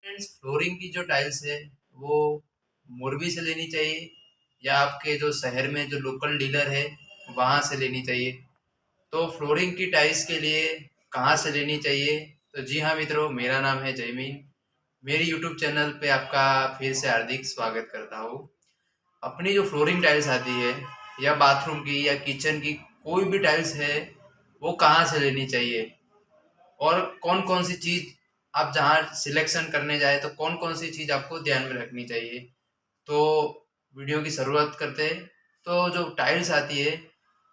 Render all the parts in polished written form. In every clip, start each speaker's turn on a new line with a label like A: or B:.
A: Friends, flooring की जो tiles है वो मोरबी से लेनी चाहिए या आपके जो शहर में जो लोकल डीलर है वहाँ से लेनी चाहिए। तो फ्लोरिंग की टाइल्स के लिए कहाँ से लेनी चाहिए? तो जी हाँ मित्रों, मेरा नाम है जयमीन। मेरी यूट्यूब चैनल पे आपका फिर से हार्दिक स्वागत करता हूँ। अपनी जो फ्लोरिंग टाइल्स आती है या बाथरूम की या किचन की कोई भी टाइल्स है वो कहाँ से लेनी चाहिए और कौन कौन सी चीज़ आप जहाँ सिलेक्शन करने जाए तो कौन कौन सी चीज़ आपको ध्यान में रखनी चाहिए। तो वीडियो की शुरुआत करते हैं। तो जो टाइल्स आती है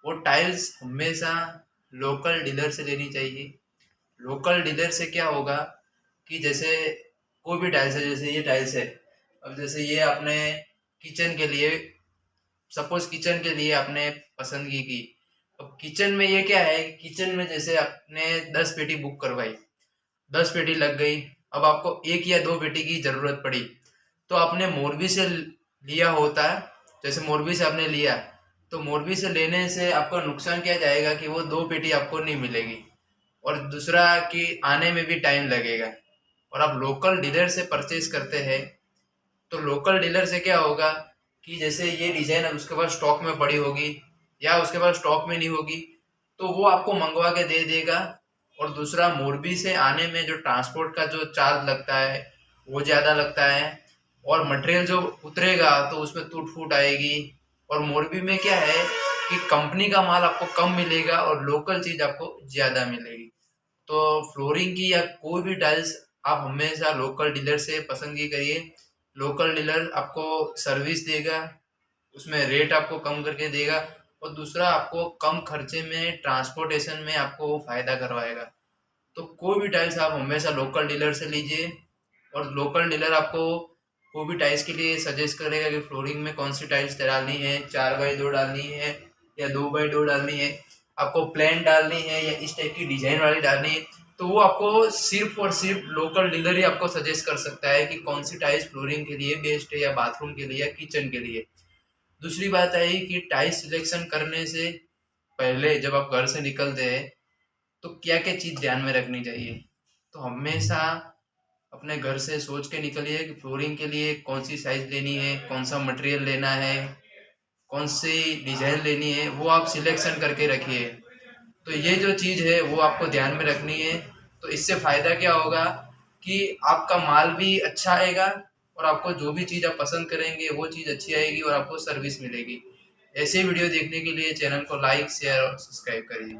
A: वो टाइल्स हमेशा लोकल डीलर से लेनी चाहिए। लोकल डीलर से क्या होगा कि जैसे कोई भी टाइल्स है, जैसे ये टाइल्स है, अब जैसे ये आपने किचन के लिए, सपोज किचन के लिए आपने पसंदगी की। अब किचन में ये क्या है, किचन में जैसे आपने 10 पेटी बुक करवाई, 10 पेटी लग गई। अब आपको एक या दो पेटी की जरूरत पड़ी तो आपने मोरबी से लिया होता है। जैसे मोरबी से आपने लिया तो मोरबी से लेने से आपका नुकसान क्या जाएगा कि वो 2 पेटी आपको नहीं मिलेगी और दूसरा कि आने में भी टाइम लगेगा। और आप लोकल डीलर से परचेज करते हैं तो लोकल डीलर से क्या होगा कि जैसे ये डिजाइन उसके पास स्टॉक में पड़ी होगी या उसके पास स्टॉक में नहीं होगी तो वो आपको मंगवा के दे देगा। और दूसरा, मोरबी से आने में जो ट्रांसपोर्ट का जो चार्ज लगता है वो ज़्यादा लगता है और मटेरियल जो उतरेगा तो उसमें टूट फूट आएगी। और मोरबी में क्या है कि कंपनी का माल आपको कम मिलेगा और लोकल चीज़ आपको ज़्यादा मिलेगी। तो फ्लोरिंग की या कोई भी टाइल्स आप हमेशा लोकल डीलर से पसंदगी करिए। लोकल डीलर आपको सर्विस देगा, उसमें रेट आपको कम करके देगा और दूसरा आपको कम खर्चे में ट्रांसपोर्टेशन में आपको वो फायदा करवाएगा। तो कोई भी टाइल्स आप हमेशा लोकल डीलर से लीजिए और लोकल डीलर आपको कोई भी टाइल्स के लिए सजेस्ट करेगा कि फ्लोरिंग में कौन सी टाइल्स डालनी है, 4x2 डालनी है या 2x2 डालनी है, आपको प्लेन डालनी है या इस टाइप की डिजाइन वाली डालनी है। तो वो आपको सिर्फ और सिर्फ लोकल डीलर ही आपको सजेस्ट कर सकता है कि कौन सी टाइल्स फ्लोरिंग के लिए बेस्ट है या बाथरूम के लिए या किचन के लिए। दूसरी बात आई कि टाइल्स सिलेक्शन करने से पहले जब आप घर से निकलते हैं तो क्या क्या चीज़ ध्यान में रखनी चाहिए। तो हमेशा अपने घर से सोच के निकलिए कि फ्लोरिंग के लिए कौन सी साइज लेनी है, कौन सा मटेरियल लेना है, कौन सी डिजाइन लेनी है, वो आप सिलेक्शन करके रखिए। तो ये जो चीज़ है वो आपको ध्यान में रखनी है। तो इससे फ़ायदा क्या होगा कि आपका माल भी अच्छा आएगा और आपको जो भी चीज़ आप पसंद करेंगे वो चीज़ अच्छी आएगी और आपको सर्विस मिलेगी। ऐसे वीडियो देखने के लिए चैनल को लाइक शेयर और सब्सक्राइब करिए।